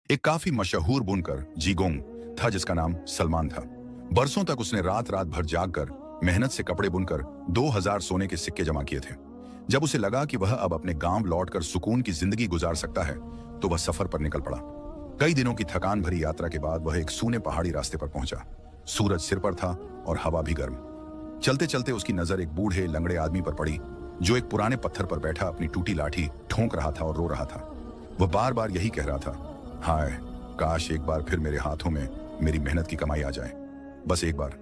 एक काफी मशहूर बुनकर जीगोंग था जिसका नाम सलमान था। बरसों तक उसने रात रात भर जागकर मेहनत से कपड़े बुनकर 2000 सोने के सिक्के जमा किए थे। जब उसे लगा कि वह अब अपने गांव लौटकर सुकून की जिंदगी गुजार सकता है तो वह सफर पर निकल पड़ा। कई दिनों की थकान भरी यात्रा के बाद वह एक सूने पहाड़ी रास्ते पर पहुंचा। सूरज सिर पर था और हवा भी गर्म। चलते चलते उसकी नजर एक बूढ़े लंगड़े आदमी पर पड़ी जो एक पुराने पत्थर पर बैठा अपनी टूटी लाठी ठोंक रहा था और रो रहा था। वह बार बार यही कह रहा था, हाय काश एक बार फिर मेरे हाथों में मेरी मेहनत की कमाई आ जाए, बस एक बार।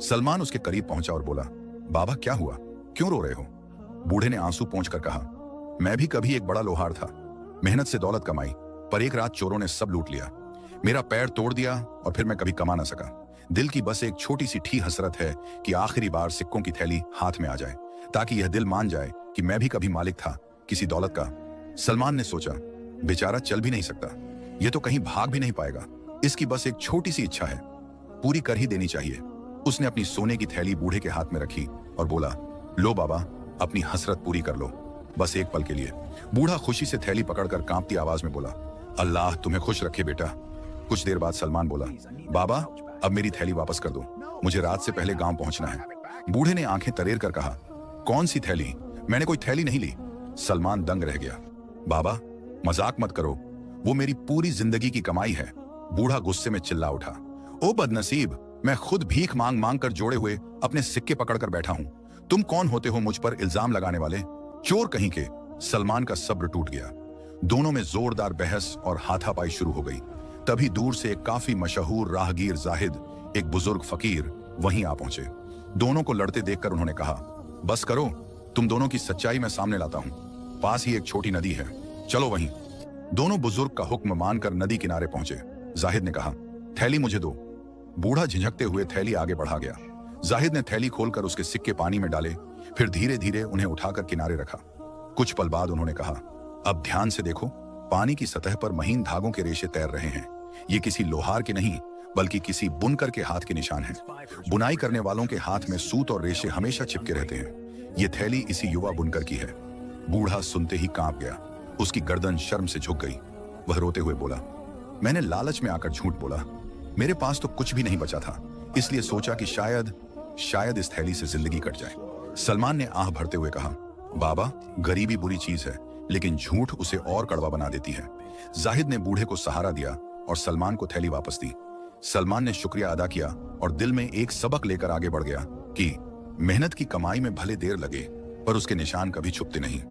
सलमान उसके करीब पहुंचा और बोला, बाबा क्या हुआ, क्यों रो रहे हो? बूढ़े ने आंसू पोंछकर कहा, मैं भी कभी एक बड़ा लोहार था, मेहनत से दौलत कमाई, पर एक रात चोरों ने सब लूट लिया। मेरा पैर तोड़ दिया और फिर मैं कभी कमा ना सका। दिल की बस एक छोटी सी ठी हसरत है कि आखिरी बार सिक्कों की थैली हाथ में आ जाए, ताकि यह दिल मान जाए कि मैं भी कभी मालिक था किसी दौलत का। सलमान ने सोचा, बेचारा चल भी नहीं सकता, यह तो कहीं भाग भी नहीं पाएगा। इसकी बस एक छोटी सी इच्छा है, पूरी कर ही देनी चाहिए। उसने अपनी सोने की थैली बूढ़े के हाथ में रखी और बोला, लो बाबा, अपनी हसरत पूरी कर लो, बस एक पल के लिए। बूढ़ा खुशी से थैली पकड़कर कांपती आवाज में बोला, अल्लाह तुम्हें खुश रखे बेटा। कुछ देर बाद सलमान बोला, बाबा अब मेरी थैली वापस कर दो, मुझे रात से पहले गांव पहुंचना है। बूढ़े ने आंखें तरेर कर कहा, कौन सी थैली? मैंने कोई थैली नहीं ली। सलमान दंग रह गया। बाबा मजाक मत करो, वो मेरी पूरी जिंदगी की कमाई है। बूढ़ा गुस्से में चिल्ला उठा, ओ बदनसीब, मैं खुद भीख मांग मांग कर जोड़े हुए अपने सिक्के पकड़कर बैठा हूं, तुम कौन होते हो मुझ पर इल्जाम लगाने वाले? चोर कहीं के। सलमान का सब्र टूट गया। दोनों में जोरदार बहस और हाथापाई शुरू हो गई। तभी दूर से एक काफी मशहूर राहगीर जाहिद, एक बुजुर्ग फकीर वहीं आ पहुंचे। दोनों को लड़ते देखकर उन्होंने कहा, बस करो, तुम दोनों की सच्चाई मैं सामने लाता हूं। पास ही एक छोटी नदी है, चलो वहीं। दोनों बुजुर्ग का हुक्म मानकर नदी किनारे पहुंचे। जाहिद ने कहा, थैली मुझे दो। बूढ़ा झिझकते हुए थैली आगे बढ़ा गया। जाहिद ने थैली खोलकर उसके सिक्के पानी में डाले, फिर धीरे धीरे उन्हें उठाकर किनारे रखा। कुछ पल बाद उन्होंने कहा, अब ध्यान से देखो, पानी की सतह पर महीन धागों के रेशे तैर रहे हैं। ये किसी लोहार के नहीं बल्कि किसी बुनकर के हाथ के निशान हैं। बुनाई करने वालों के हाथ में सूत और रेशे हमेशा चिपके रहते हैं। ये थैली इसी युवा बुनकर की है। बूढ़ा सुनते ही कांप गया, उसकी गर्दन शर्म से झुक गई। वह रोते हुए बोला, मैंने लालच में आकर झूठ बोला, मेरे पास तो कुछ भी नहीं बचा था, इसलिए सोचा कि शायद इस थैली से जिंदगी कट जाए। सलमान ने आह भरते हुए कहा, बाबा गरीबी बुरी चीज है, लेकिन झूठ उसे और कड़वा बना देती है। जाहिद ने बूढ़े को सहारा दिया और सलमान को थैली वापस दी। सलमान ने शुक्रिया अदा किया और दिल में एक सबक लेकर आगे बढ़ गया कि मेहनत की कमाई में भले देर लगे, पर उसके निशान कभी छुपते नहीं।